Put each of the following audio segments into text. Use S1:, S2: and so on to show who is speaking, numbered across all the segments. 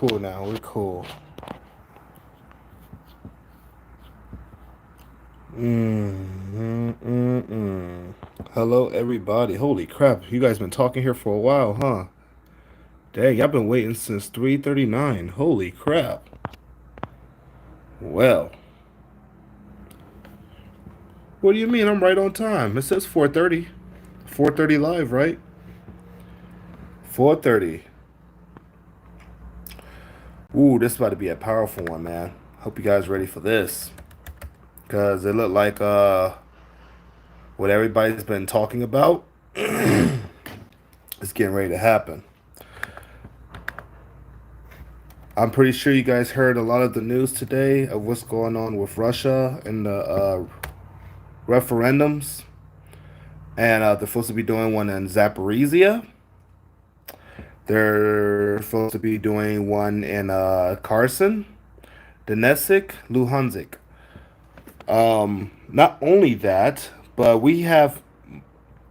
S1: cool now. We're cool. Hello, everybody. Holy crap. You guys been talking here for a while, huh? Dang, y'all been waiting since 3:39. Holy crap. Well, what do you mean? I'm right on time. It says 4:30. 4:30 live, right? 4:30. Ooh, this is about to be a powerful one, man. Hope you guys ready for this. Cause it looked like what everybody's been talking about is getting ready to happen. I'm pretty sure you guys heard a lot of the news today of what's going on with Russia and the referendums. And they're supposed to be doing one in Zaporizhia. They're supposed to be doing one in Kherson, Donetsk, Luhansk. Not only that, but we have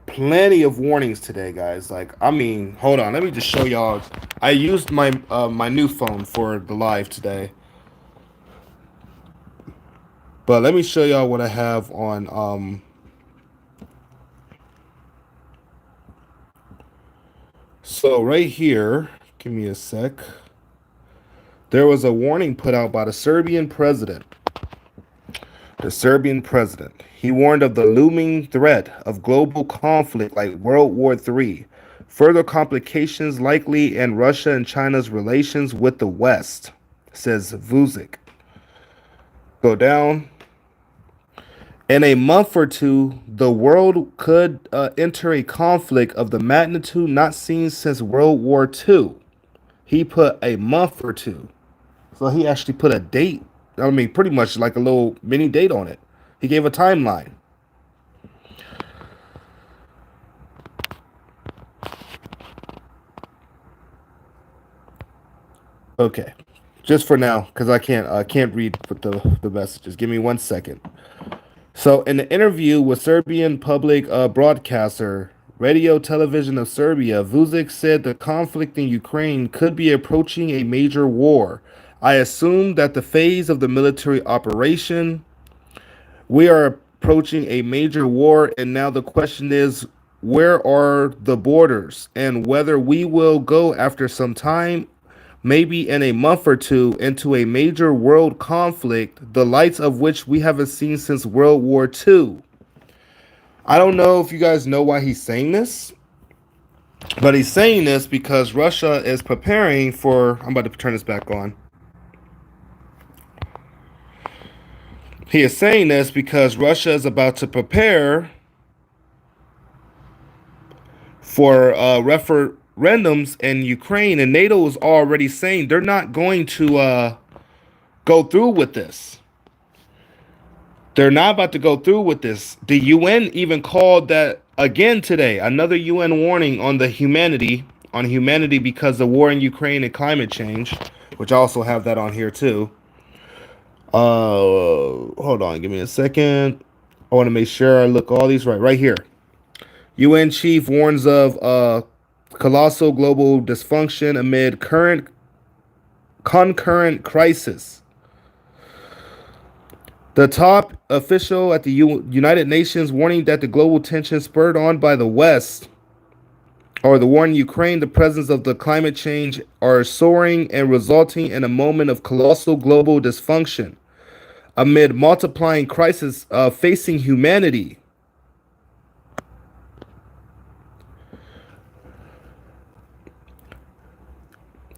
S1: plenty of warnings today, guys. Like, I mean, hold on, let me just show y'all. I used my new phone for the live today, but let me show y'all what I have on. So right here, give me a sec. There was a warning put out by the Serbian president. The Serbian president. He warned of the looming threat of global conflict like World War III, further complications likely in Russia and China's relations with the West, says Vucic. Go down. In a month or two, the world could enter a conflict of the magnitude not seen since World War II. He put a month or two. So he actually put a date. I mean, pretty much like a little mini date on it. He gave a timeline. Okay, just for now, because I can't read the messages. Give me 1 second. So, in the interview with Serbian public broadcaster Radio Television of Serbia, Vucic said the conflict in Ukraine could be approaching a major war. I assume that the phase of the military operation, we are approaching a major war, and now the question is where are the borders and whether we will go after some time, maybe in a month or two, into a major world conflict, the lights of which we haven't seen since World War II. I don't know if you guys know why he's saying this, but he's saying this because Russia is preparing for. I'm about to turn this back on. He is saying this because Russia is about to prepare for referendums in Ukraine, and NATO is already saying they're not going to go through with this. They're not about to go through with this. The UN even called that again today. Another UN warning on humanity because of war in Ukraine and climate change, which I also have that on here too. Hold on, give me a second. I want to make sure I look all these right here. UN chief warns of colossal global dysfunction amid concurrent crisis. The top official at the United Nations warning that the global tension spurred on by the West or the war in Ukraine, the presence of the climate change are soaring and resulting in a moment of colossal global dysfunction amid multiplying crises facing humanity.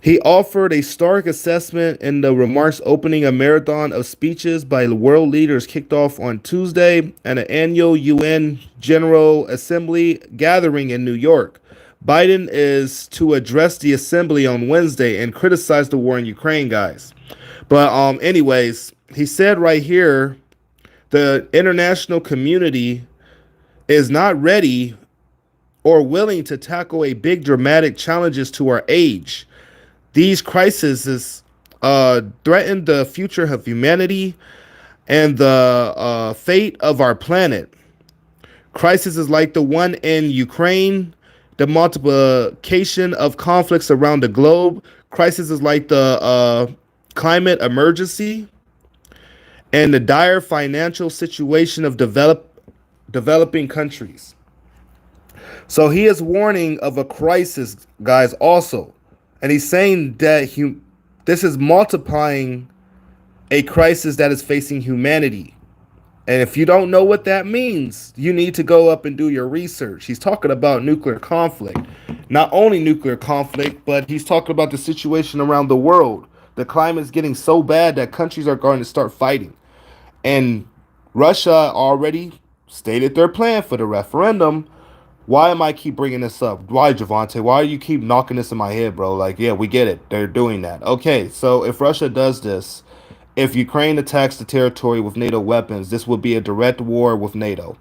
S1: He offered a stark assessment in the remarks opening a marathon of speeches by world leaders kicked off on Tuesday at an annual UN General Assembly gathering in New York. Biden is to address the assembly on Wednesday and criticize the war in Ukraine, guys. But anyways, he said right here, the international community is not ready or willing to tackle a big dramatic challenges to our age. These crises threaten the future of humanity and the fate of our planet. Crises like the one in Ukraine the multiplication of conflicts around the globe, crises like the climate emergency, and the dire financial situation of developing countries. So he is warning of a crisis, guys, also. And he's saying that this is multiplying a crisis that is facing humanity. And if you don't know what that means, you need to go up and do your research. He's talking about nuclear conflict. Not only nuclear conflict, but he's talking about the situation around the world. The climate is getting so bad that countries are going to start fighting. And Russia already stated their plan for the referendum. Why am I keep bringing this up? Why, Javante? Why do you keep knocking this in my head, bro? Like, yeah, we get it. They're doing that. Okay, so if Russia does this, if Ukraine attacks the territory with NATO weapons, this would be a direct war with NATO.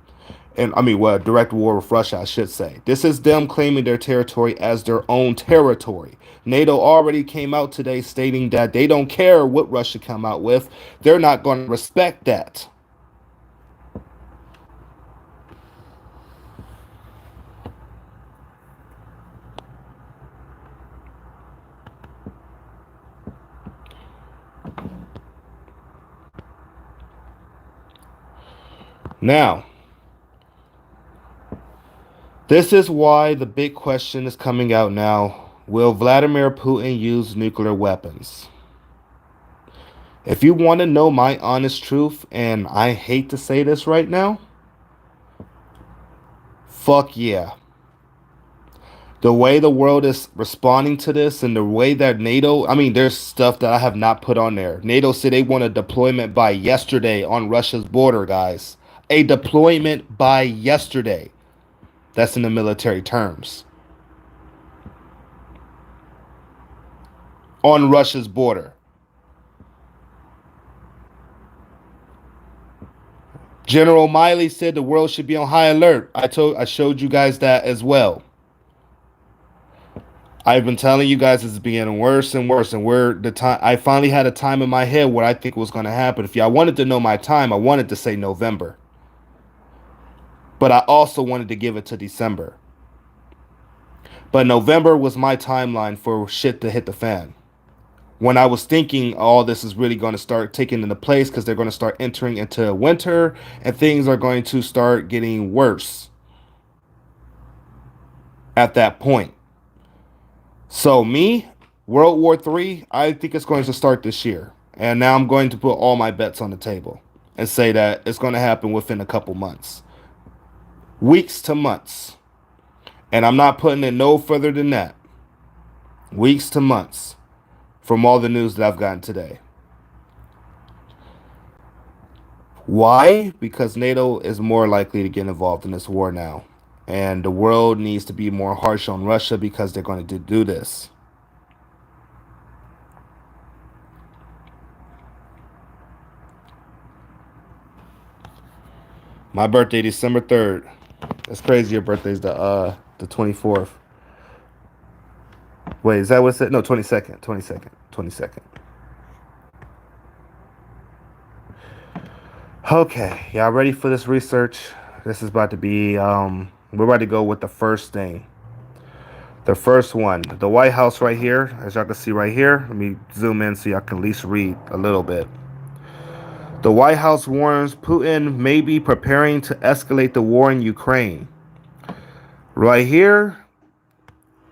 S1: And I mean, well, direct war with Russia, I should say. This is them claiming their territory as their own territory. NATO already came out today stating that they don't care what Russia come out with. They're not going to respect that. Now, this is why the big question is coming out now. Will Vladimir Putin use nuclear weapons? If you want to know my honest truth, and I hate to say this right now, fuck yeah. The way the world is responding to this and the way that NATO, I mean, there's stuff that I have not put on there. NATO said they want a deployment by yesterday on Russia's border, guys. A deployment by yesterday. That's in the military terms. On Russia's border. General Miley said the world should be on high alert. I showed you guys that as well. I've been telling you guys it's getting worse and worse, and where the time I finally had a time in my head what I think was going to happen. If y'all wanted to know my time, I wanted to say November, but I also wanted to give it to December. But November was my timeline for shit to hit the fan. When I was thinking all this is really going to start taking into place because they're going to start entering into winter and things are going to start getting worse at that point. So me, World War III, I think it's going to start this year. And now I'm going to put all my bets on the table and say that it's going to happen within a couple months. Weeks to months. And I'm not putting it no further than that. Weeks to months from all the news that I've gotten today. Why? Because NATO is more likely to get involved in this war now. And the world needs to be more harsh on Russia because they're going to do this. My birthday, December 3rd. That's crazy. Your birthday's the 24th. Wait, is that what's it? No, 22nd. 22nd. 22nd. Okay, y'all ready for this research? This is about to be, we're about to go with the first thing. The first one, the White House right here, as y'all can see right here. Let me zoom in so y'all can at least read a little bit. The White House warns Putin may be preparing to escalate the war in Ukraine. Right here,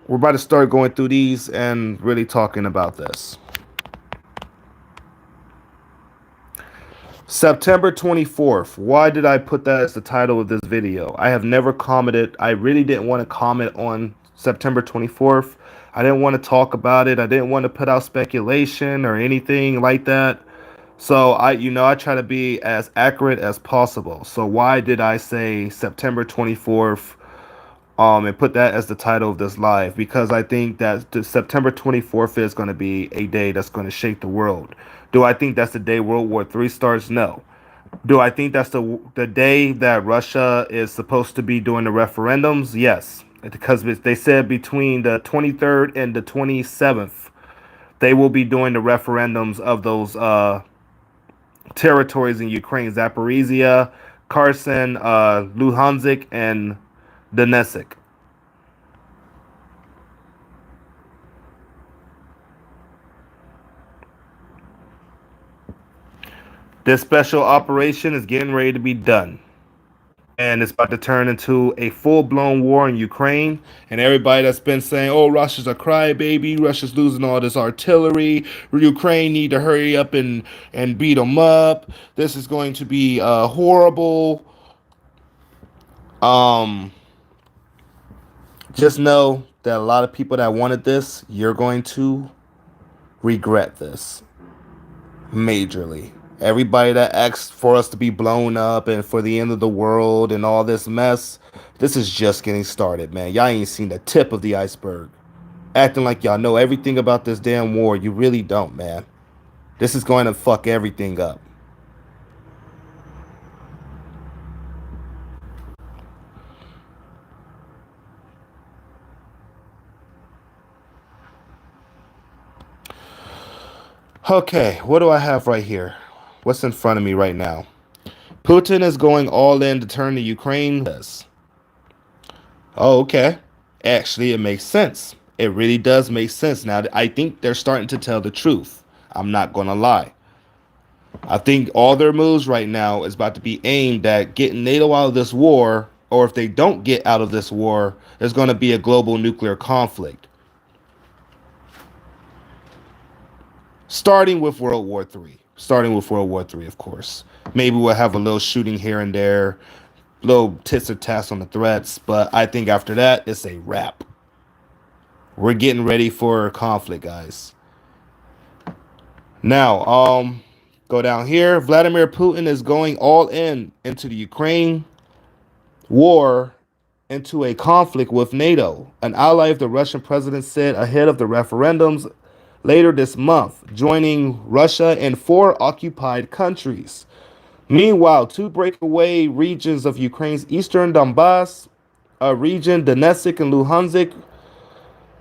S1: we're about to start going through these and really talking about this. September 24th. Why did I put that as the title of this video? I have never commented. I really didn't want to comment on September 24th. I didn't want to talk about it. I didn't want to put out speculation or anything like that. So I try to be as accurate as possible. So why did I say September 24th and put that as the title of this live? Because I think that the September 24th is going to be a day that's going to shake the world. Do I think that's the day World War III starts? No. Do I think that's the day that Russia is supposed to be doing the referendums? Yes. Because they said between the 23rd and the 27th, they will be doing the referendums of those territories in Ukraine: Zaporizhia, Kherson, Luhansk, and Donetsk. This special operation is getting ready to be done. And it's about to turn into a full-blown war in Ukraine. And everybody that's been saying, "Oh, Russia's a crybaby. Russia's losing all this artillery. Ukraine need to hurry up and beat them up. This is going to be horrible." Um, just know that a lot of people that wanted this, you're going to regret this majorly. Everybody that asked for us to be blown up and for the end of the world and all this mess, this is just getting started, man. Y'all ain't seen the tip of the iceberg. Acting like y'all know everything about this damn war. You really don't, man. This is going to fuck everything up. Okay, what do I have right here? What's in front of me right now? Putin is going all in to turn the Ukraine. Oh, okay. Actually, it makes sense. It really does make sense. Now, I think they're starting to tell the truth. I'm not going to lie. I think all their moves right now is about to be aimed at getting NATO out of this war, or if they don't get out of this war, there's going to be a global nuclear conflict. Starting with World War III. Starting with World War III, of course. Maybe we'll have a little shooting here and there, little tits or tats on the threats, but I think after that, it's a wrap. We're getting ready for conflict, guys. Now, go down here. Vladimir Putin is going all in into the Ukraine war, into a conflict with NATO, an ally of the Russian president said ahead of the referendums later this month, joining Russia and four occupied countries. Meanwhile, two breakaway regions of Ukraine's eastern Donbass, a region Donetsk and Luhansk,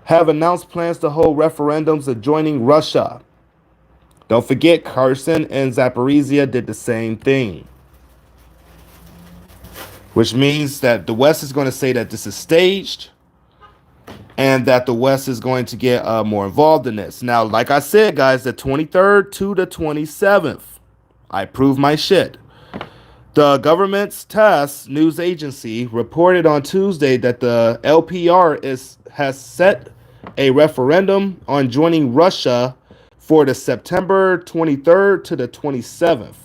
S1: have announced plans to hold referendums adjoining Russia. Don't forget, Kherson and Zaporizhia did the same thing. Which means that the West is going to say that this is staged and that the West is going to get more involved in this. Now, like I said, guys, the 23rd to the 27th, I proved my shit. The government's TASS news agency reported on Tuesday that the LPR has set a referendum on joining Russia for the September 23rd to the 27th.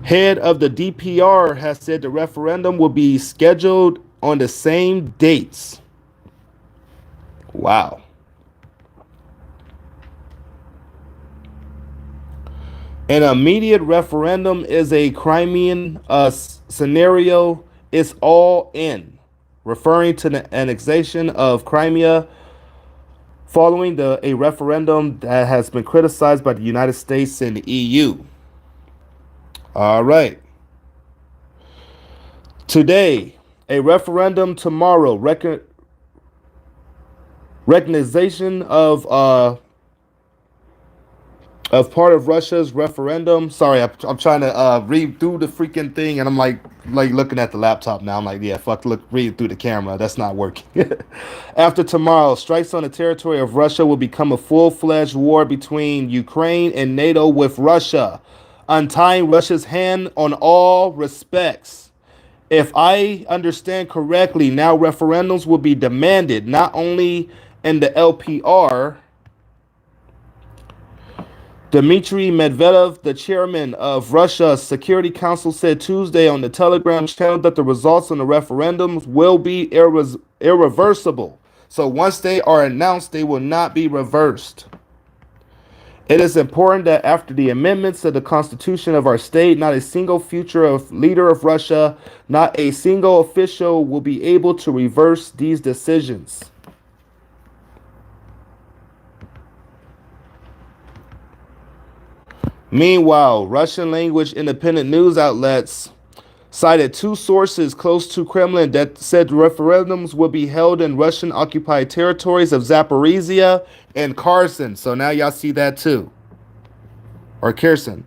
S1: Head of the DPR has said the referendum will be scheduled on the same dates. Wow. An immediate referendum is a Crimean scenario. It's all in, referring to the annexation of Crimea following a referendum that has been criticized by the United States and the EU. All right. Today, a referendum tomorrow. Recognition of part of Russia's referendum. Sorry, I'm trying to read through the freaking thing, and I'm like looking at the laptop now. I'm like, yeah, fuck, read through the camera. That's not working. After tomorrow, strikes on the territory of Russia will become a full-fledged war between Ukraine and NATO, with Russia untying Russia's hand on all respects. If I understand correctly, now referendums will be demanded not only in the LPR. Dmitry Medvedev, the chairman of Russia's Security Council, said Tuesday on the Telegram channel that the results on the referendums will be irreversible. So once they are announced, they will not be reversed. It is important that after the amendments to the constitution of our state, not a single future leader of Russia, not a single official will be able to reverse these decisions. Meanwhile, Russian language independent news outlets cited two sources close to Kremlin that said referendums will be held in Russian occupied territories of Zaporizhia and Kherson. So now y'all see that too. Or Kherson.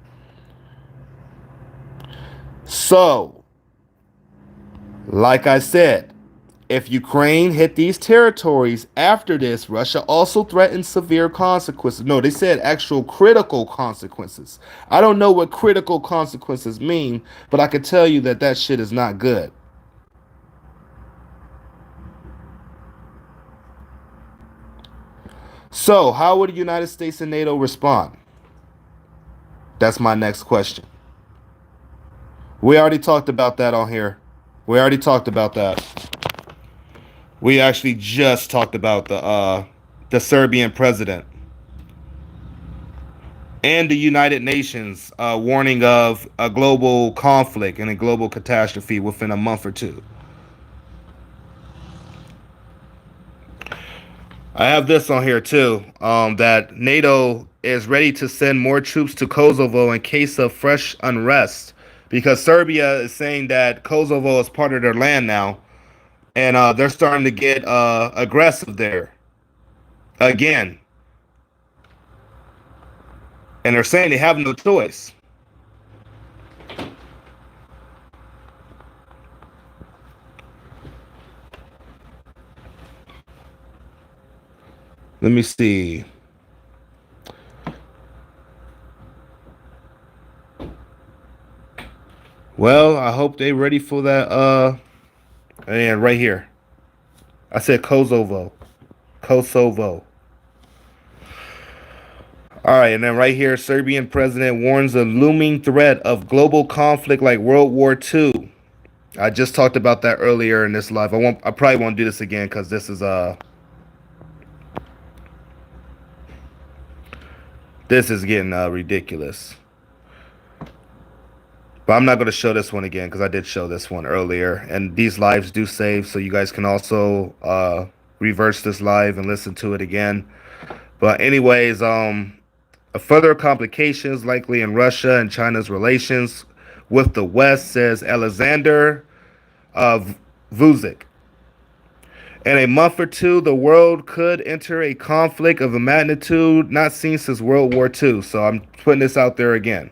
S1: So, like I said, If Ukraine hit these territories after this, Russia also threatened severe consequences. No, they said actual critical consequences. I don't know what critical consequences mean, but I can tell you that that shit is not good. So, how would the United States and NATO respond? That's my next question. We already talked about that on here. We already talked about that. We actually just talked about the Serbian president and the United Nations warning of a global conflict and a global catastrophe within a month or two. I have this on here too, that NATO is ready to send more troops to Kosovo in case of fresh unrest because Serbia is saying that Kosovo is part of their land now, and they're starting to get aggressive there again, and they're saying they have no choice. Let me see. Well, I hope they ready for that. And right here, I said Kosovo, Kosovo. All right, and then right here, Serbian president warns of looming threat of global conflict like World War II. I just talked about that earlier in this live. I probably won't do this again because this is getting ridiculous. But I'm not going to show this one again because I did show this one earlier. And these lives do save, so you guys can also reverse this live and listen to it again. But anyways, further complications likely in Russia and China's relations with the West, says Alexander Vucic. In a month or two, the world could enter a conflict of a magnitude not seen since World War II. So I'm putting this out there again.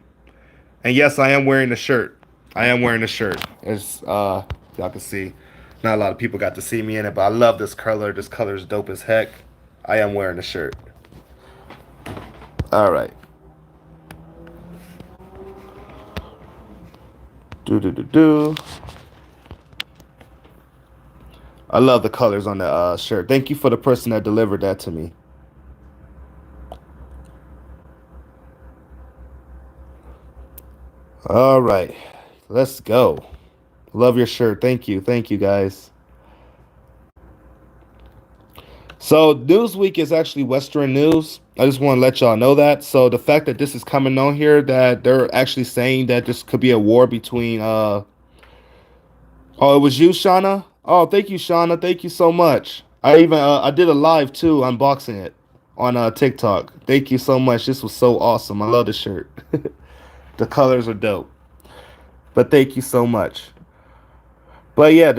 S1: And yes, I am wearing the shirt. I am wearing the shirt. As y'all can see, not a lot of people got to see me in it, but I love this color. This color is dope as heck. I am wearing the shirt. All right. Do do do do. I love the colors on the shirt. Thank you for the person that delivered that to me. All right. Let's go. Love your shirt. Thank you. Thank you, guys. So Newsweek is actually Western news. I just want to let y'all know that. So the fact that this is coming on here, that they're actually saying that this could be a war between oh, it was you, Shauna? Oh, thank you, Shauna. Thank you so much. I did a live too, unboxing it on TikTok. Thank you so much. This was so awesome. I love the shirt. The colors are dope. But thank you so much. But yeah,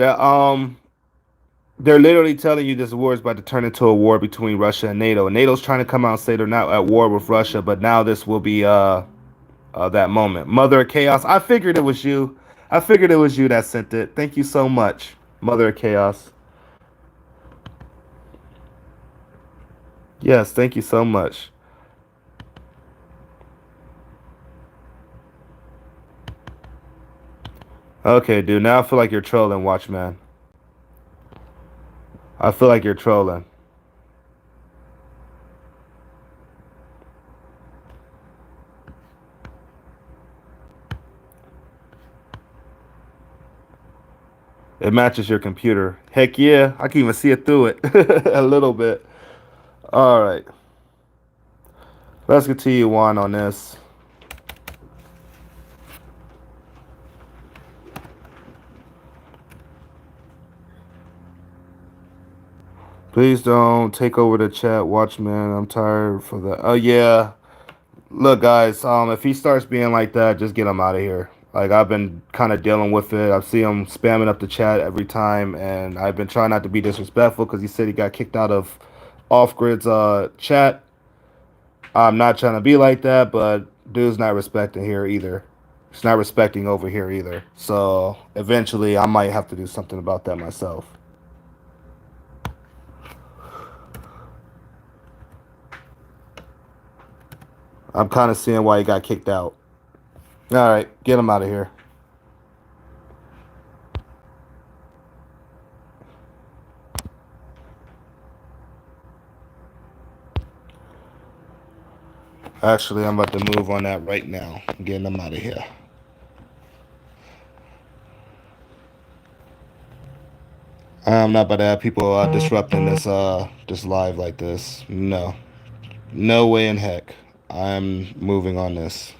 S1: they're literally telling you this war is about to turn into a war between Russia and NATO. And NATO's trying to come out and say they're not at war with Russia, but now this will be that moment. Mother of Chaos. I figured it was you. I figured it was you that sent it. Thank you so much, Mother of Chaos. Yes, thank you so much. Okay, dude. Now I feel like you're trolling, Watchman. I feel like you're trolling. It matches your computer. Heck yeah, I can even see it through it a little bit. All right, let's continue on this. Please don't take over the chat, Watchman. I'm tired for that. Oh yeah. Look, guys. If he starts being like that, just get him out of here. Like I've been kind of dealing with it. I see him spamming up the chat every time, and I've been trying not to be disrespectful because he said he got kicked out of Off Grid's chat. I'm not trying to be like that, but dude's not respecting here either. He's not respecting over here either. So eventually, I might have to do something about that myself. I'm kind of seeing why he got kicked out. All right, get him out of here. Actually, I'm about to move on that right now. I'm getting him out of here. I'm not about to have people disrupting this live like this. No, no way in heck. I'm moving on this.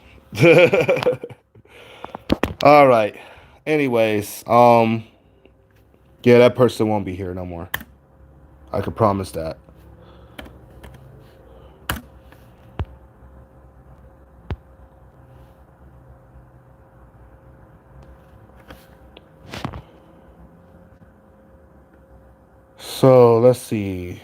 S1: All right. Anyways, yeah, that person won't be here no more. I could promise that. So let's see.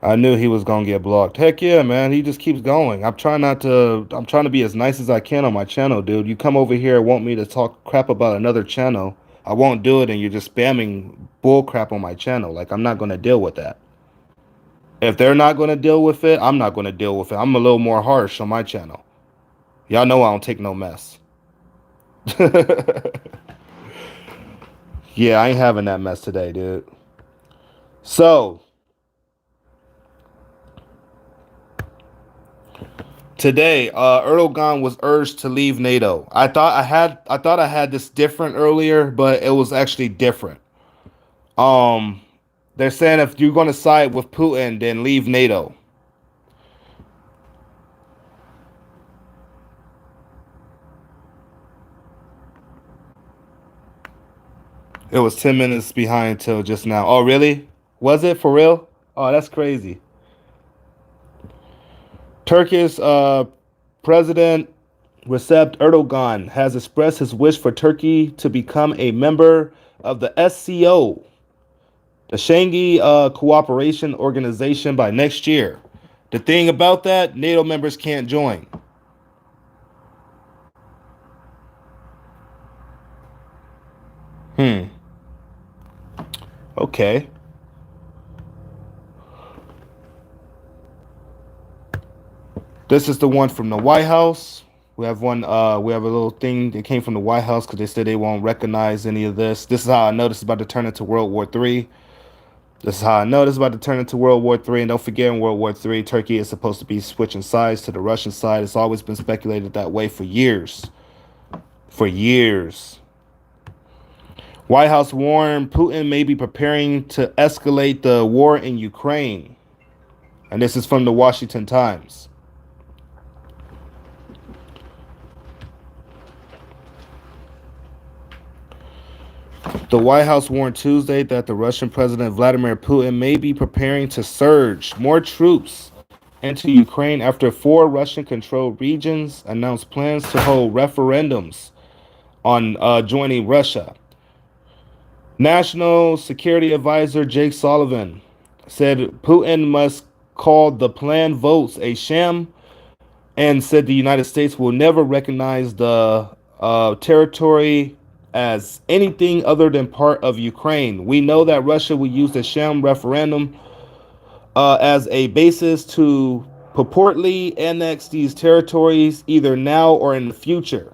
S1: I knew he was gonna get blocked. Heck yeah, man. He just keeps going. I'm trying not to. I'm trying to be as nice as I can on my channel, dude. You come over here and want me to talk crap about another channel. I won't do it, and you're just spamming bull crap on my channel. Like I'm not gonna deal with that. If they're not gonna deal with it, I'm not gonna deal with it. I'm a little more harsh on my channel. Y'all know I don't take no mess. Yeah, I ain't having that mess today, dude. So today, Erdogan was urged to leave NATO. I thought I had this different earlier, but it was actually different. Um, they're saying if you're going to side with Putin, then leave NATO. It was 10 minutes behind till just now. Oh, really? Was it for real? Oh, that's crazy. Turkish President Recep Erdogan has expressed his wish for Turkey to become a member of the SCO, the Shanghai Cooperation Organization, by next year. The thing about that, NATO members can't join. Hmm. Okay. This is the one from the White House. We have one. We have a little thing that came from the White House because they said they won't recognize any of this. This is how I know this is about to turn into World War III. This is how I know this is about to turn into World War III. And don't forget, in World War III, Turkey is supposed to be switching sides to the Russian side. It's always been speculated that way for years. For years. White House warned Putin may be preparing to escalate the war in Ukraine. And this is from the Washington Times. The White House warned Tuesday that the Russian President Vladimir Putin may be preparing to surge more troops into Ukraine after four Russian controlled regions announced plans to hold referendums on joining Russia. National Security Advisor Jake Sullivan said Putin must call the planned votes a sham and said the United States will never recognize the territory as anything other than part of Ukraine. We know that Russia will use the sham referendum as a basis to purportedly annex these territories either now or in the future.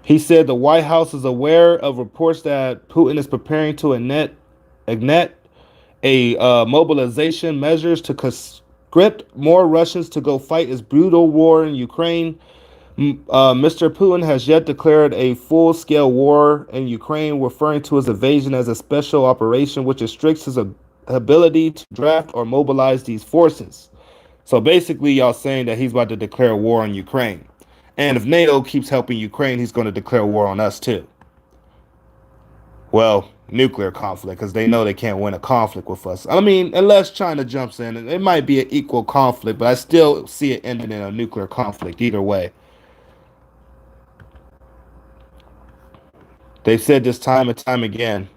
S1: He said the White House is aware of reports that Putin is preparing to enact a mobilization measures to conscript more Russians to go fight his brutal war in Ukraine. Mr. Putin has yet declared a full-scale war in Ukraine, referring to his invasion as a special operation, which restricts his ability to draft or mobilize these forces. So basically, y'all saying that he's about to declare war on Ukraine. And if NATO keeps helping Ukraine, he's going to declare war on us too. Well, nuclear conflict, because they know they can't win a conflict with us. I mean, unless China jumps in, it might be an equal conflict, but I still see it ending in a nuclear conflict either way. They've said this time and time again.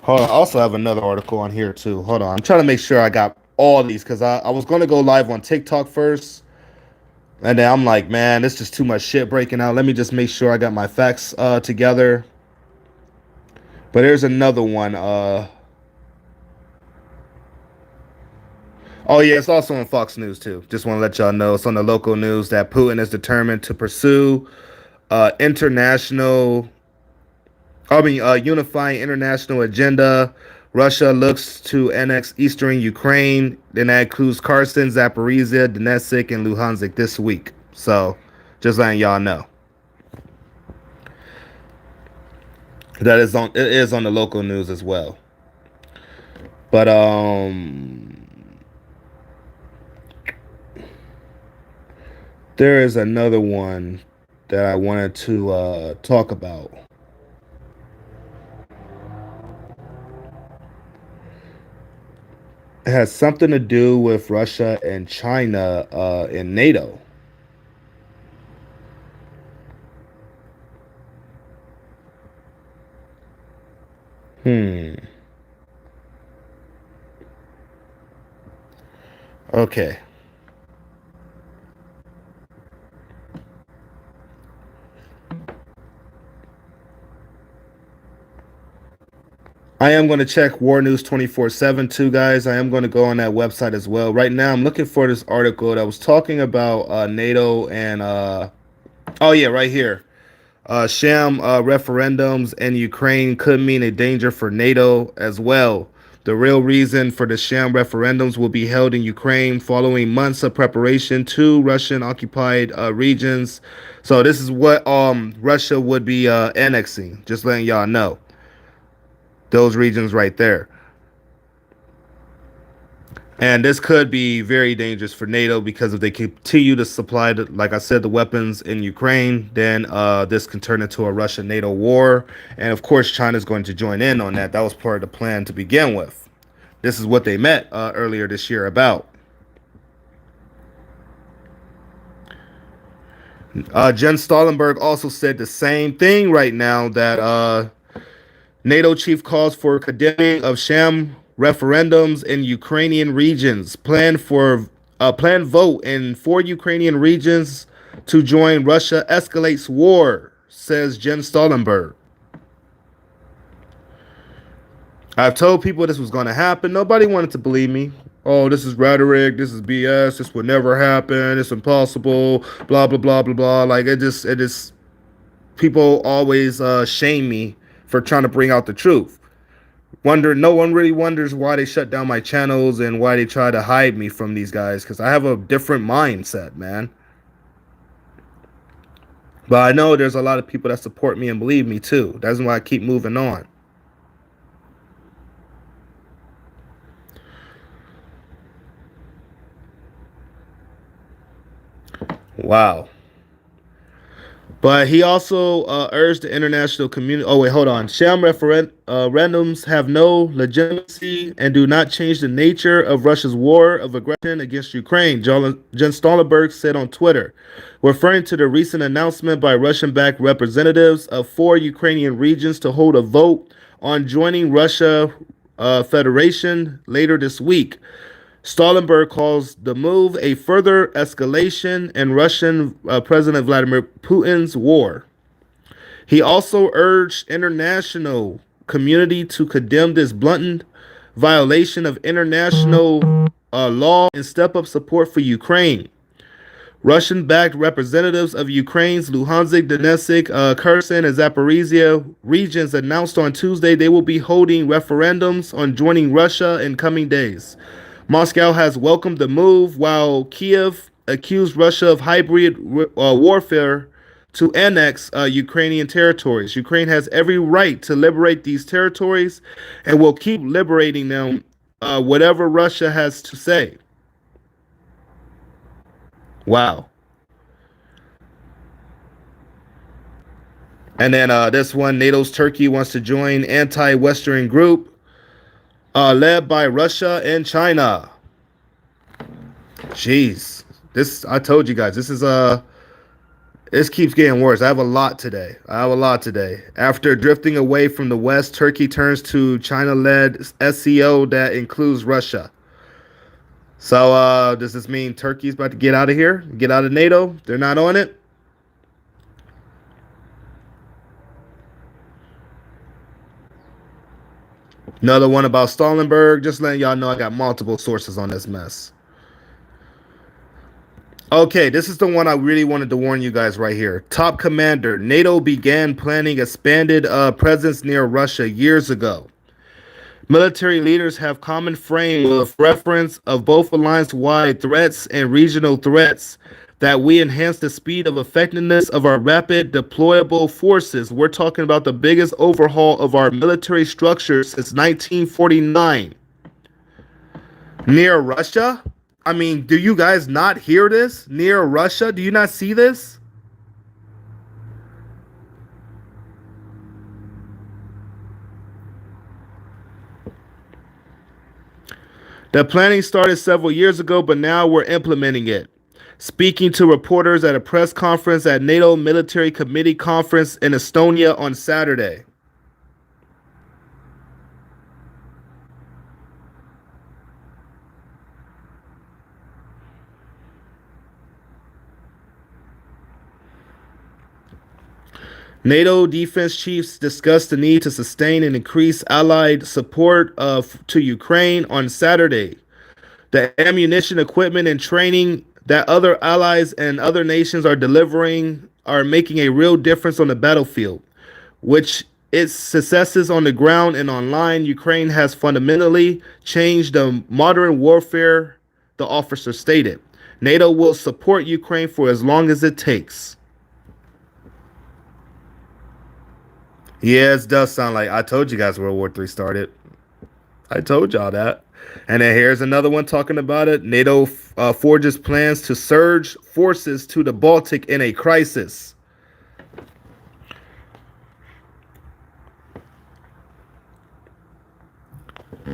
S1: Hold on. I also have another article on here too. Hold on. I'm trying to make sure I got all these because I was going to go live on TikTok first. And then I'm like, man, this is just too much shit breaking out. Let me just make sure I got my facts together. But there's another one. Oh yeah, it's also on Fox News too. Just want to let y'all know it's on the local news that Putin is determined to pursue international, unifying international agenda. Russia looks to annex eastern Ukraine. Then that includes Kherson, Zaporizhia, Donetsk, and Luhansk this week. So, just letting y'all know that is on. It is on the local news as well. But there is another one that I wanted to talk about. It has something to do with Russia and China in NATO. Hmm. Okay. I am going to check War News 24/7 too, guys. I am going to go on that website as well. Right now, I'm looking for this article that was talking about NATO and oh yeah, right here. Sham referendums in Ukraine could mean a danger for NATO as well. The real reason for the sham referendums will be held in Ukraine following months of preparation to Russian occupied regions. So this is what Russia would be annexing. Just letting y'all know those regions right there. And this could be very dangerous for NATO because if they continue to supply, like I said, the weapons in Ukraine, then this can turn into a Russia-NATO war. And of course, China's going to join in on that. That was part of the plan to begin with. This is what they met earlier this year about. Jens Stoltenberg also said the same thing right now that NATO chief calls for condemning of sham referendums in Ukrainian regions. Planned vote in 4 Ukrainian regions to join Russia escalates war, says Jens Stoltenberg. I've told people this was going to happen. Nobody wanted to believe me. Oh, this is rhetoric. This is BS. This would never happen. It's impossible. Blah blah blah blah blah. Like it just people always shame me for trying to bring out the truth. No one really wonders why they shut down my channels and why they try to hide me from these guys because I have a different mindset, man. But I know there's a lot of people that support me and believe me too. That's why I keep moving on. Wow. But he also urged the international community. Oh, wait, hold on. Sham referendums have no legitimacy and do not change the nature of Russia's war of aggression against Ukraine, Jens Stoltenberg said on Twitter, referring to the recent announcement by Russian backed representatives of 4 Ukrainian regions to hold a vote on joining Russia Federation later this week. Stoltenberg calls the move a further escalation in Russian President Vladimir Putin's war. He also urged international community to condemn this blatant violation of international law and step up support for Ukraine. Russian-backed representatives of Ukraine's Luhansk, Donetsk, Kherson, and Zaporizhia regions announced on Tuesday they will be holding referendums on joining Russia in coming days. Moscow has welcomed the move, while Kiev accused Russia of hybrid warfare to annex Ukrainian territories. Ukraine has every right to liberate these territories and will keep liberating them, whatever Russia has to say. Wow. And then this one, NATO's Turkey wants to join anti-Western group led by Russia and China. Jeez, this I told you guys. This keeps getting worse. I have a lot today. After drifting away from the West, Turkey turns to China-led SCO that includes Russia. So does this mean Turkey's about to get out of here? Get out of NATO? They're not on it? Another one about Stalinberg. Just letting y'all know I got multiple sources on this mess. Okay, this is the one I really wanted to warn you guys right here. Top commander, NATO began planning expanded presence near Russia years ago. Military leaders have common frame of reference of both alliance-wide threats and regional threats that we enhance the speed of effectiveness of our rapid deployable forces. We're talking about the biggest overhaul of our military structure since 1949. Near Russia? I mean, do you guys not hear this? Near Russia? Do you not see this? The planning started several years ago, but now we're implementing it. Speaking to reporters at a press conference at NATO Military Committee Conference in Estonia on Saturday. NATO defense chiefs discussed the need to sustain and increase allied support to Ukraine on Saturday. The ammunition, equipment, and training that other allies and other nations are delivering are making a real difference on the battlefield, which its successes on the ground and online. Ukraine has fundamentally changed the modern warfare, the officer stated. NATO will support Ukraine for as long as it takes. Yeah, it does sound like I told you guys World War III started. I told y'all that. And then here's another one talking about it. NATO forges plans to surge forces to the Baltic in a crisis.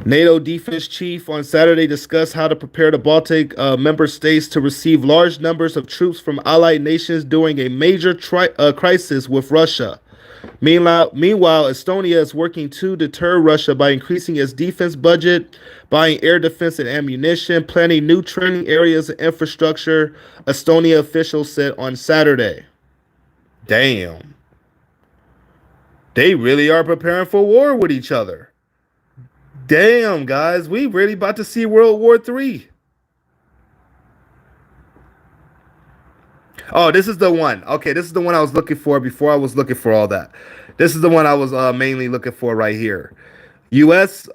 S1: NATO defense chief on Saturday discussed how to prepare the Baltic member states to receive large numbers of troops from allied nations during a major crisis with Russia. Meanwhile, Estonia is working to deter Russia by increasing its defense budget, buying air defense and ammunition, planning new training areas and infrastructure, Estonia officials said on Saturday. Damn. They really are preparing for war with each other. Damn, guys, we really about to see World War III. Oh, this is the one. Okay, this is the one I was looking for before I was looking for all that. This is the one I was mainly looking for right here. U.S.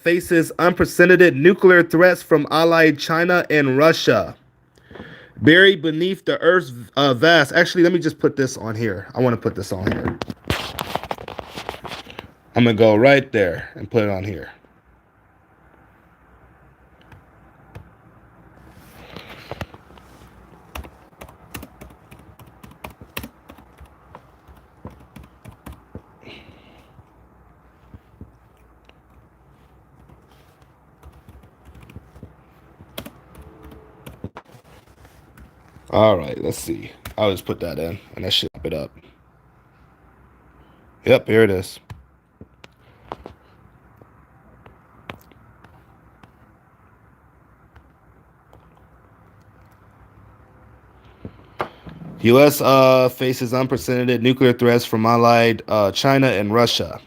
S1: Faces unprecedented nuclear threats from allied China and Russia. Buried beneath the Earth's vast. Actually, let me just put this on here. I want to put this on here. I'm going to go right there and put it on here. All right, let's see. I'll just put that in, and that should wrap it up. Yep, here it is. U.S. Faces unprecedented nuclear threats from allied China and Russia.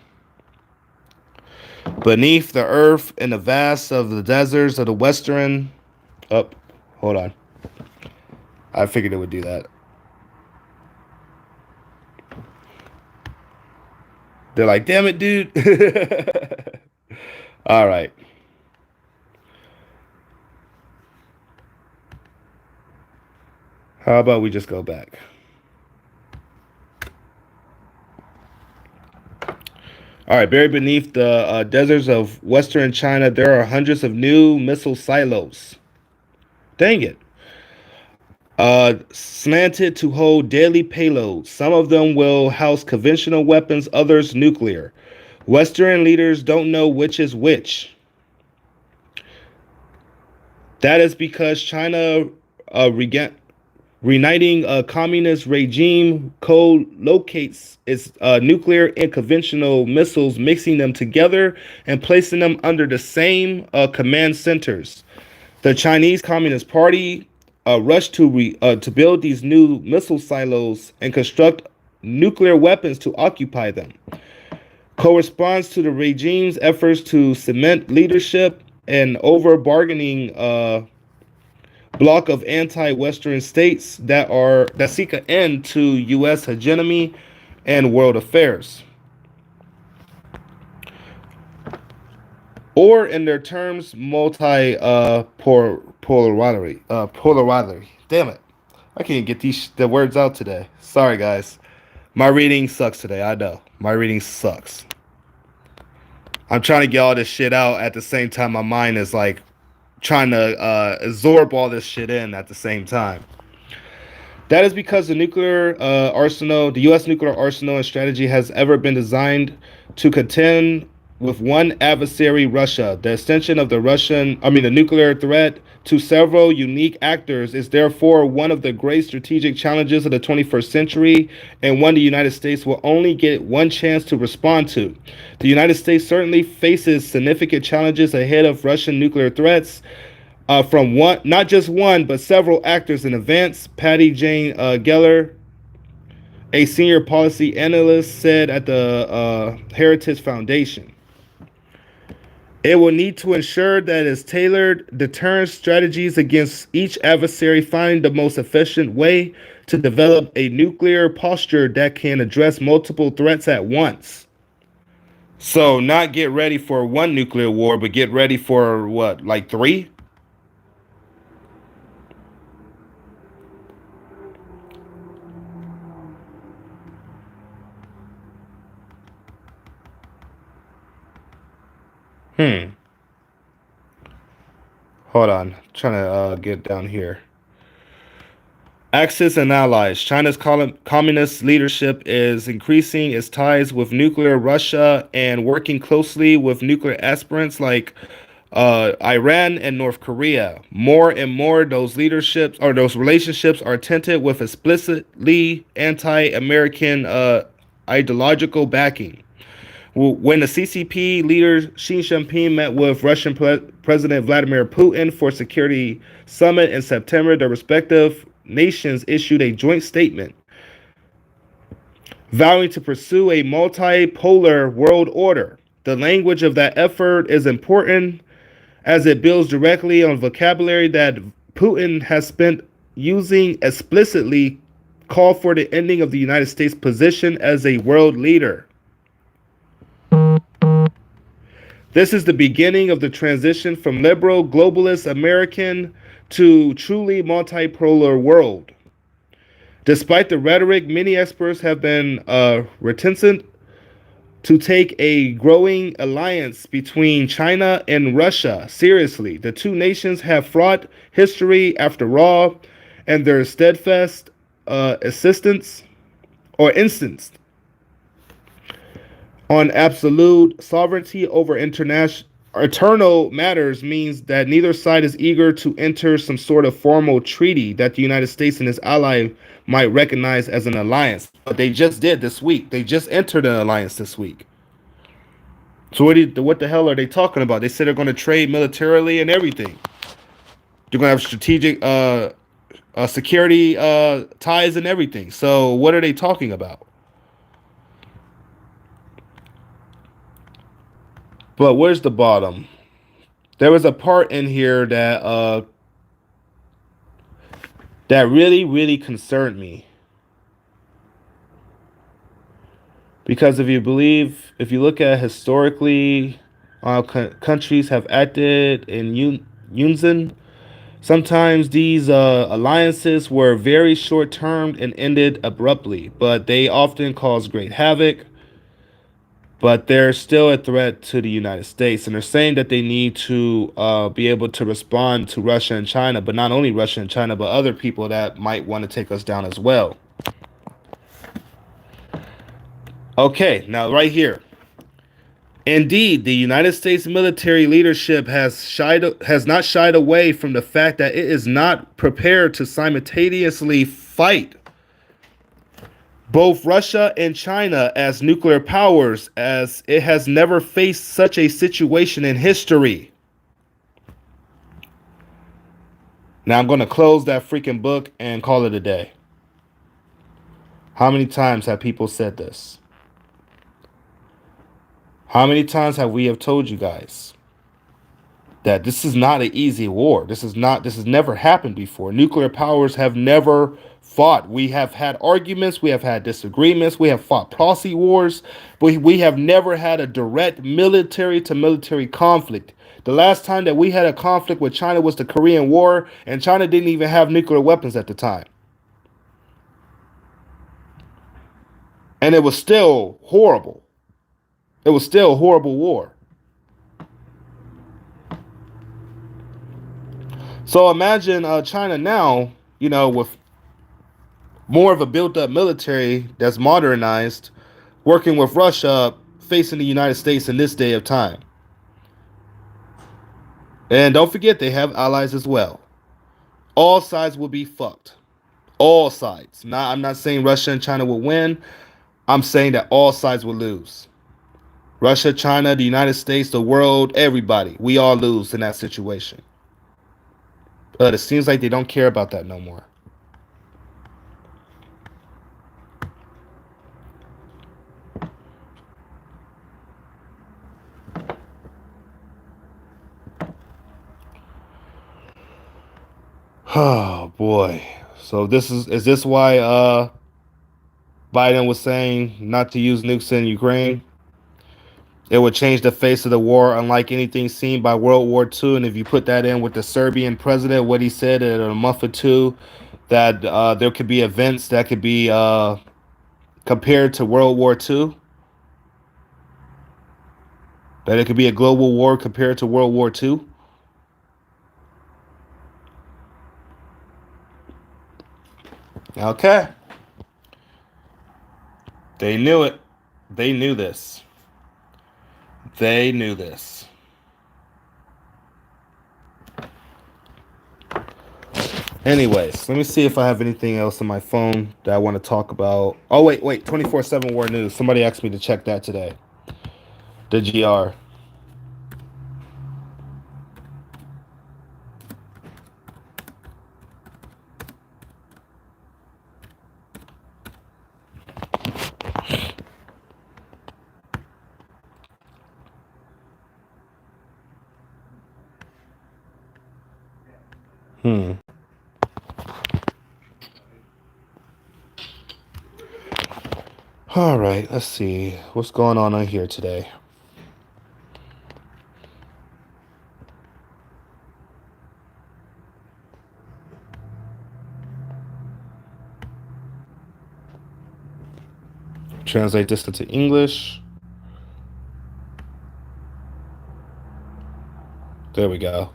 S1: Beneath the earth in the vast of the deserts of the western... Oh, hold on. I figured it would do that. They're like, damn it, dude. All right. How about we just go back? All right, buried beneath the deserts of western China, there are hundreds of new missile silos. Dang it. Slanted to hold deadly payloads. Some of them will house conventional weapons, others nuclear. Western leaders don't know which is which. That is because China reuniting a communist regime co-locates its nuclear and conventional missiles, mixing them together and placing them under the same command centers. The Chinese Communist Party rushed to build these new missile silos and construct nuclear weapons to occupy them. corresponds to the regime's efforts to cement leadership and over bargaining bloc of anti-Western states that seek an end to U.S. hegemony and world affairs. Or in their terms, polarity. Damn it, I can't get the words out today. Sorry, guys. My reading sucks today. I know my reading sucks. I'm trying to get all this shit out at the same time. My mind is like trying to absorb all this shit in at the same time. That is because the the U.S. nuclear arsenal and strategy has ever been designed to contend with one adversary, Russia. The extension of the nuclear threat to several unique actors is therefore one of the great strategic challenges of the 21st century, and one the United States will only get one chance to respond to. The United States certainly faces significant challenges ahead of Russian nuclear threats, from not just one, but several actors in advance. Patty Jane Geller, a senior policy analyst, said at the Heritage Foundation. It will need to ensure that its tailored deterrence strategies against each adversary find the most efficient way to develop a nuclear posture that can address multiple threats at once. So, not get ready for one nuclear war, but get ready for what, like three? Hmm. Hold on. Trying to get down here. Axis and allies. China's communist leadership is increasing its ties with nuclear Russia and working closely with nuclear aspirants like Iran and North Korea. More and more, those relationships are tinted with explicitly anti-American ideological backing. When the CCP leader Xi Jinping met with Russian President Vladimir Putin for security summit in September, the respective nations issued a joint statement vowing to pursue a multipolar world order. The language of that effort is important as it builds directly on vocabulary that Putin has spent using explicitly call for the ending of the United States' position as a world leader. This is the beginning of the transition from liberal, globalist American to truly multipolar world. Despite the rhetoric, many experts have been reticent to take a growing alliance between China and Russia seriously. The two nations have fraught history after all, and their steadfast insistence on absolute sovereignty over internal matters means that neither side is eager to enter some sort of formal treaty that the United States and its ally might recognize as an alliance. But they just did this week. They just entered an alliance this week. So what the hell are they talking about? They said they're going to trade militarily and everything. They're going to have strategic security ties and everything. So what are they talking about? But where's the bottom? There was a part in here that really, really concerned me. Because if you look at historically how countries have acted in unison, sometimes these alliances were very short-term and ended abruptly, but they often cause great havoc. But they're still a threat to the United States, and they're saying that they need to be able to respond to Russia and China, but not only Russia and China, but other people that might want to take us down as well. Okay, now right here. Indeed, the United States military leadership has not shied away from the fact that it is not prepared to simultaneously fight both Russia and China as nuclear powers, as it has never faced such a situation in history. Now I'm going to close that freaking book and call it a day. How many times have people said this? How many times have we have told you guys that this is not an easy war? This has never happened before. Nuclear powers have never fought. We have had arguments, we have had disagreements, we have fought proxy wars, but we have never had a direct military to military conflict. The last time that we had a conflict with China was the Korean War, and China didn't even have nuclear weapons at the time. And it was still horrible. It was still a horrible war. So imagine China now, with more of a built up military that's modernized, working with Russia, facing the United States in this day of time. And don't forget, they have allies as well. All sides will be fucked. All sides. Now, I'm not saying Russia and China will win. I'm saying that all sides will lose. Russia, China, the United States, the world, everybody. We all lose in that situation. But it seems like they don't care about that no more. Oh boy. So is this why Biden was saying not to use nukes in Ukraine? It would change the face of the war unlike anything seen by World War II. And if you put that in with the Serbian president, what he said in a month or two, that there could be events that could be compared to World War II, that it could be a global war compared to World War II. Okay. They knew it. They knew this. They knew this. Anyways, let me see if I have anything else on my phone that I want to talk about. Oh, wait. 24/7 War News. Somebody asked me to check that today. The GR. Hmm. All right, let's see. What's going on here today? Translate this into English. There we go.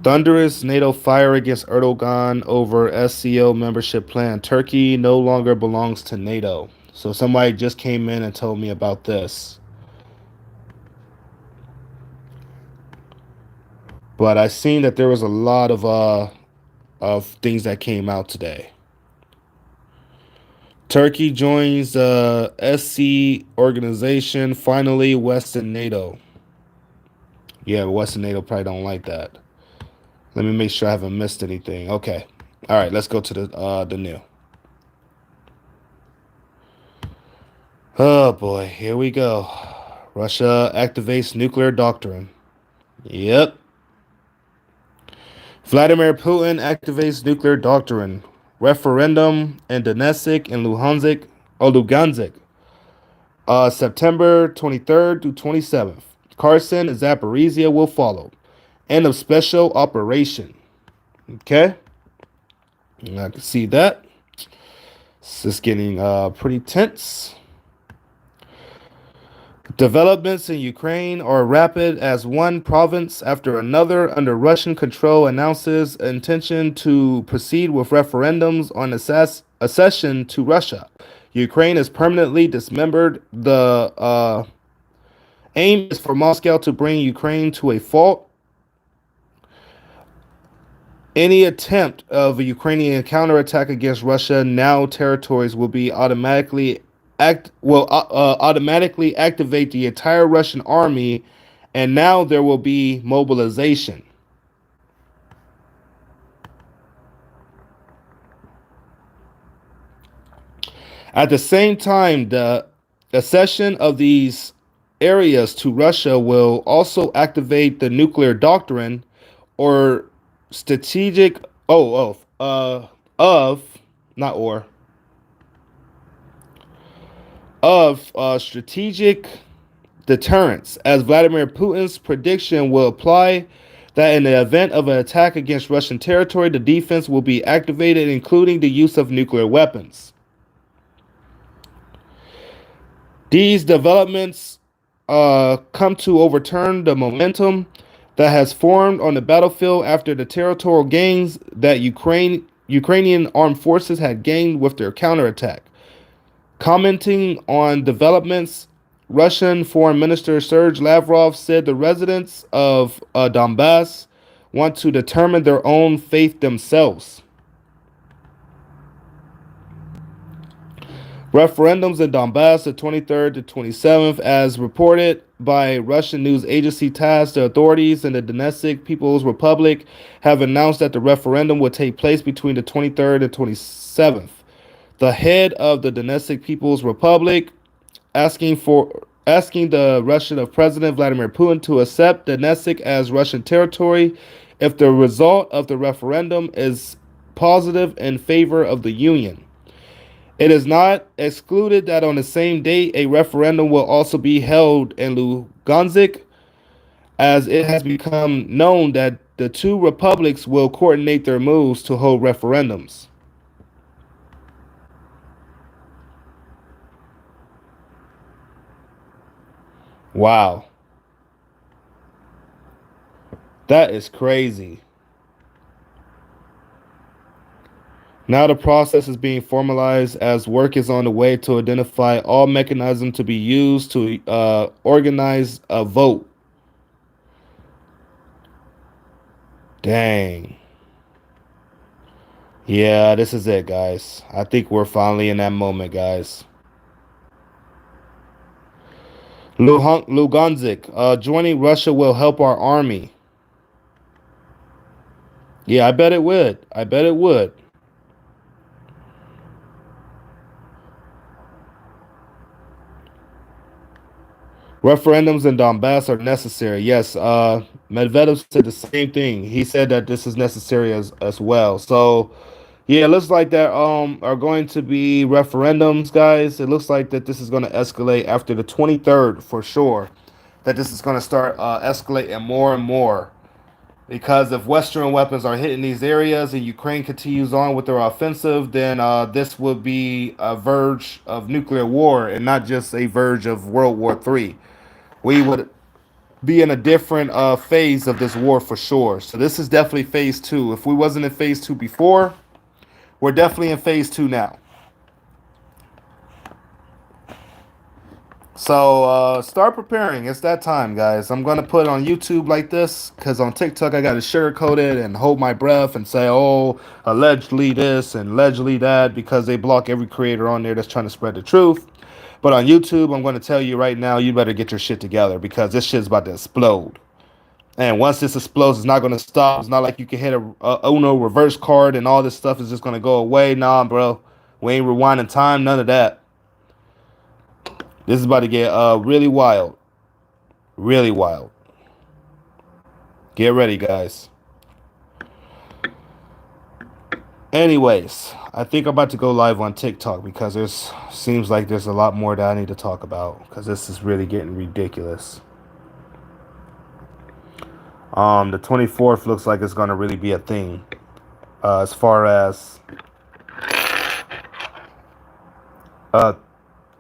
S1: Thunderous NATO fire against Erdogan over SCO membership plan. Turkey no longer belongs to NATO. So somebody just came in and told me about this. But I seen that there was a lot of things that came out today. Turkey joins the SC organization. Finally, Western NATO. Yeah, Western NATO probably don't like that. Let me make sure I haven't missed anything. Okay. All right, let's go to the new. Oh boy, here we go. Russia activates nuclear doctrine. Yep. Vladimir Putin activates nuclear doctrine. Referendum in Donetsk and Lugansk. September 23rd to 27th. Kherson and Zaporizhia will follow. End of special operation. Okay. And I can see that. It's just getting pretty tense. Developments in Ukraine are rapid as one province after another under Russian control announces intention to proceed with referendums on accession to Russia. Ukraine is permanently dismembered. The aim is for Moscow to bring Ukraine to a halt. Any attempt of a Ukrainian counterattack against Russia now territories will be automatically activate the entire Russian army, and now there will be mobilization. At the same time, the accession of these areas to Russia will also activate the nuclear doctrine or strategic of not or of strategic deterrence, as Vladimir Putin's prediction will apply that in the event of an attack against Russian territory, the defense will be activated, including the use of nuclear weapons. These developments come to overturn the momentum that has formed on the battlefield after the territorial gains that Ukrainian armed forces had gained with their counterattack. Commenting on developments, Russian Foreign Minister Sergei Lavrov said the residents of Donbass want to determine their own fate themselves. Referendums in Donbass, the 23rd to 27th, as reported by Russian news agency TASS, the authorities in the Donetsk People's Republic have announced that the referendum will take place between the 23rd and 27th. The head of the Donetsk People's Republic asking the Russian of President Vladimir Putin to accept Donetsk as Russian territory if the result of the referendum is positive in favor of the Union. It is not excluded that on the same date a referendum will also be held in Lugansk, as it has become known that the two republics will coordinate their moves to hold referendums. Wow, that is crazy. Now the process is being formalized as work is on the way to identify all mechanisms to be used to organize a vote. Dang. Yeah, this is it, guys. I think we're finally in that moment, guys. Lugansk, joining Russia will help our army. Yeah, I bet it would. I bet it would. Referendums in Donbass are necessary. Yes, Medvedev said the same thing. He said that this is necessary as well. So, yeah, it looks like there are going to be referendums, guys. It looks like that this is going to escalate after the 23rd for sure. That this is going to start escalating more and more. Because if Western weapons are hitting these areas and Ukraine continues on with their offensive, then this would be a verge of nuclear war and not just a verge of World War III. We would be in a different phase of this war for sure. So this is definitely phase two. If we wasn't in phase two before, we're definitely in phase two now. So start preparing. It's that time, guys. I'm gonna put it on YouTube like this because on TikTok I gotta sugarcoat it and hold my breath and say, "Oh, allegedly this and allegedly that," because they block every creator on there that's trying to spread the truth. But on YouTube, I'm gonna tell you right now, you better get your shit together because this shit's about to explode. And once this explodes, it's not gonna stop. It's not like you can hit a Uno reverse card and all this stuff is just gonna go away. Nah, bro, we ain't rewinding time. None of that. This is about to get really wild. Really wild. Get ready, guys. Anyways, I think I'm about to go live on TikTok because there's seems like there's a lot more that I need to talk about because this is really getting ridiculous. The 24th looks like it's gonna really be a thing as far as uh,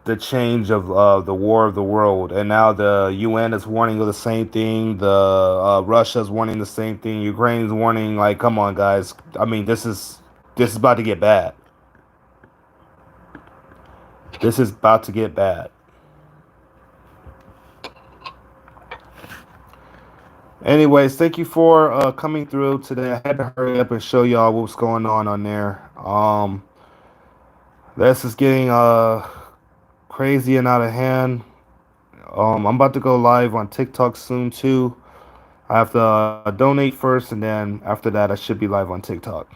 S1: the change of the war of the world, and now the UN is warning of the same thing. The Russia's warning the same thing. Ukraine's warning. Like, come on, guys. I mean, this is about to get bad. This is about to get bad. Anyways, thank you for coming through today. I had to hurry up and show y'all what's going on there. This is getting crazy and out of hand. I'm about to go live on TikTok soon too. I have to donate first, and then after that, I should be live on TikTok.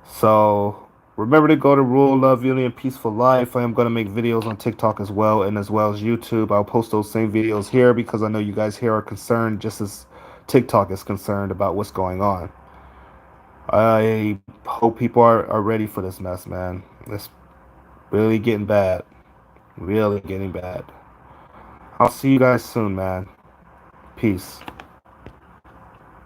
S1: So Remember to go to Rule Love Unity and Peaceful Life. I am going to make videos on TikTok as well, and as well as YouTube. I'll post those same videos here because I know you guys here are concerned just as TikTok is concerned about what's going on. I hope people are ready for this mess, man. It's really getting bad. Really getting bad. I'll see you guys soon, man. Peace.